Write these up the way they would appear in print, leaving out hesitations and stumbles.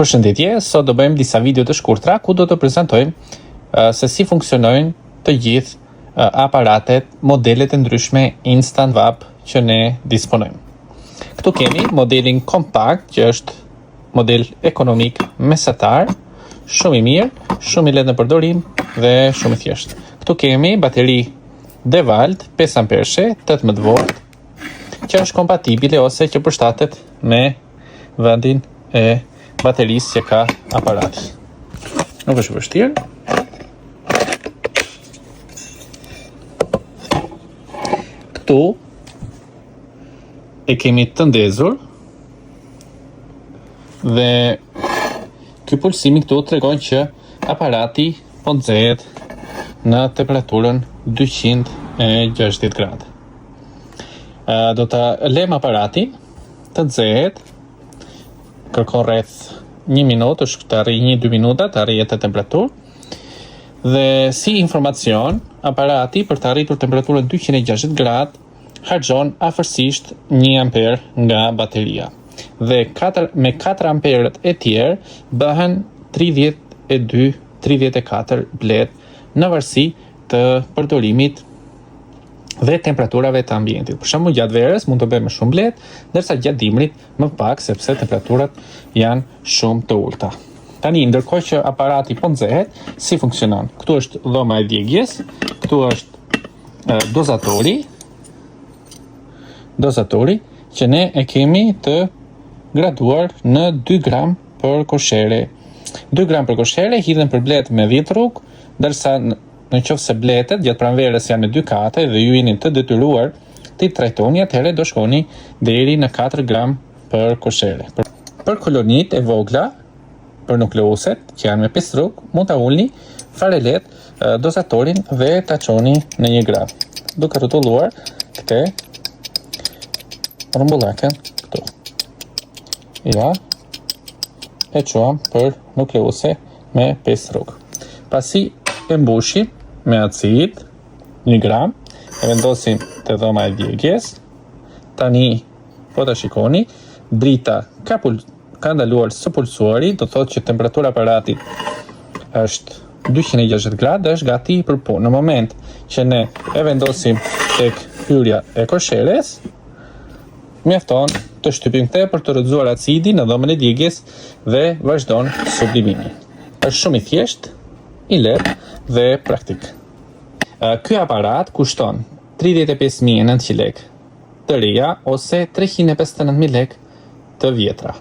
Përshëndetje, sot do bëjmë disa video të shkurtra ku do të prezantojmë se si funksionojnë të gjithë aparatet, modelet e ndryshme Instant VAP që ne disponojmë. Këtu kemi modelin kompakt, që është model ekonomik mesatar, shumë i mirë, shumë i lehtë në përdorim dhe shumë i thjeshtë. Këtu kemi bateri DeWalt 5 ampereshe, 18 volt, që është kompatibile ose që përshtatet me vendin e baterisë që ka aparati. Nuk është vështirë. Këtu e kemi të ndezur dhe ky pulsimi këtu tregon që aparati po nxehet në temperaturën 260 gradë. Do ta lëm aparatin të nxehet, kërkon rreth 1 minutë, është të arrijë 1-2 minuta të arrijë atë temperaturë. Dhe si informacion, aparati për të arritur temperaturën 260 gradë harxhon afërsisht 1 amper nga bateria. Dhe me 4 amperët e tjerë bëhen 32-34 blet në varësi të përdorimit dhe temperaturave të ambientit. Për shembull, gjatë verës mund të bëjmë më shumë blet, ndërsa gjatë dimrit më pak, sepse temperaturat janë shumë të ulta. Tani, ndërkohë që aparati po nxehet, si funksionon? Këtu është dhoma e djegjes, këtu është dozatori që ne e kemi të graduar në 2 gram për koshere. 2 gram për koshere hidhen për blet me 10 rrugë, ndërsa në qoftë se bletet gjatë pranverës janë me 2 kate dhe ju jeni të detyruar të i trajtoni, atëherë do shkoni deri në 4 gram për koshere. Për kolonit e vogla, për nukleuset që janë me 5 rrugë, mund ta ulni fare lehtë dozatorin dhe ta çoni në 1 gram. Duke rrotulluar këtë rrumbullakën këtu. Ja, e çuam për nukleuse me 5 rrugë. Pasi e mbushim me acid 1 gram, e vendosim te dhoma e djegjes. Tani, po ta shikoni, drita ka ndaluar së pulsuari, do thotë që temperatura aparatit është 260 gradë dhe është gati për punë. Në moment që ne e vendosim tek hyrja e kosheres, mjafton të shtypim këtë për të rrëzuar acidin në dhomën e djegjes dhe vazhdon sublimimi. Është shumë i thjeshtë, i lehtë dhe praktik. Ky aparat kushton 35.900 lekë të reja ose 359.000 lekë të vjetra.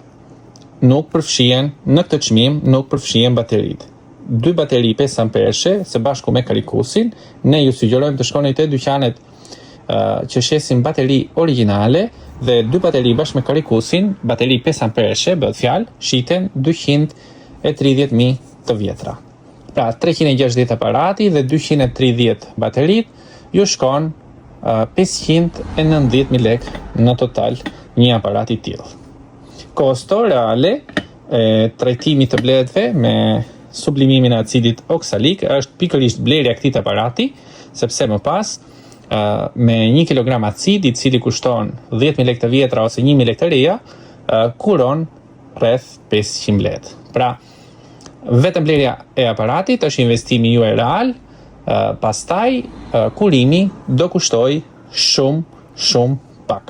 Nuk përfshihen në këtë çmim, nuk përfshihen bateritë. 2 bateri 5 ampereshe së bashku me karikusin, ne ju sugjerojmë të shkoni te dyqanet që shesin bateri origjinale dhe 2 bateri bashkë me karikusin, bateri 5 ampereshe, bëhet fjalë, shiten 230.000 të vjetra. Pra, 360 aparati dhe 230 baterit, ju shkon 590.000 lekë në total një aparat i tillë. Kosto reale e trajtimit të bletëve me sublimimin e acidit oksalik është pikërisht blerja e këtij aparati, sepse më pas me 1 kg acid, i cili kushton 10.000 lekë të vjetra ose 1.000 lekë të reja, kuron rreth 500 lekë. Pra, vetëm blerja e aparatit është investimi juaj real, pastaj kurimi do kushtoj shumë pak.